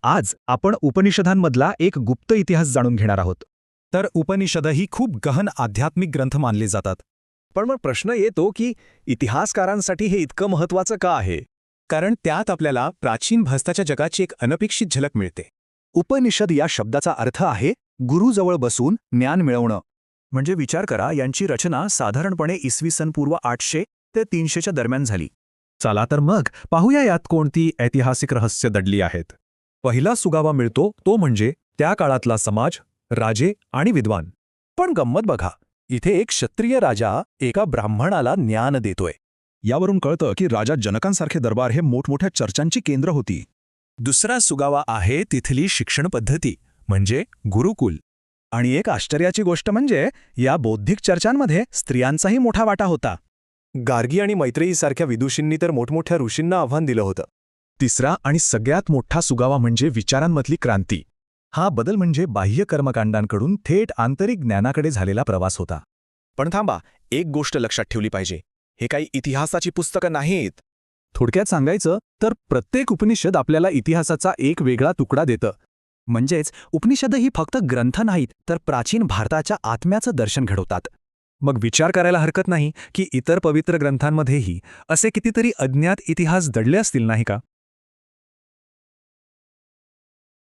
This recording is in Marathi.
आज आपण उपनिषदांमधला एक गुप्त इतिहास जाणून घेणार आहोत. तर उपनिषदही खूप गहन आध्यात्मिक ग्रंथ मानले जातात. पण मग प्रश्न येतो की इतिहासकारांसाठी हे इतकं महत्त्वाचं का आहे? कारण त्यात आपल्याला प्राचीन भारताच्या जगाची एक अनपेक्षित झलक मिळते. उपनिषद या शब्दाचा अर्थ आहे गुरुजवळ बसून ज्ञान मिळवणं. म्हणजे विचार करा, यांची रचना साधारणपणे इसवी पूर्व 800 ते 300च्या दरम्यान झाली. चला तर मग पाहूया यात कोणती ऐतिहासिक रहस्य दडली आहेत. पहिला सुगावा मिळतो तो म्हणजे त्या काळातला समाज, राजे आणि विद्वान. पण गंमत बघा, इथे एक क्षत्रिय राजा एका ब्राह्मणाला ज्ञान देतोय. यावरून कळतं की राजा जनकांसारखे दरबार हे मोठमोठ्या चर्चांची केंद्र होती. दुसरा सुगावा आहे तिथली शिक्षण पद्धती म्हणजे गुरुकुल. आणि एक आश्चर्याची गोष्ट म्हणजे या बौद्धिक चर्चांमध्ये स्त्रियांचाही मोठा वाटा होता. गार्गी आणि मैत्रेयीसारख्या विदुषींनी तर मोठमोठ्या ऋषींना आव्हान दिलं होतं. तिसरा आणि सगळ्यात मोठा सुगावा म्हणजे विचारांमधली क्रांती. हा बदल म्हणजे बाह्य कर्मकांडांकडून थेट आंतरिक ज्ञानाकडे झालेला प्रवास होता. पण थांबा, एक गोष्ट लक्षात ठेवली पाहिजे, हे काही इतिहासाची पुस्तकं नाहीत. थोडक्यात सांगायचं तर प्रत्येक उपनिषद आपल्याला इतिहासाचा एक वेगळा तुकडा देतं. म्हणजेच उपनिषद ही फक्त ग्रंथ नाहीत, तर प्राचीन भारताच्या आत्म्याचं दर्शन घडवतात. मग विचार करायला हरकत नाही की इतर पवित्र ग्रंथांमध्येही असे कितीतरी अज्ञात इतिहास दडले असतील, नाही का?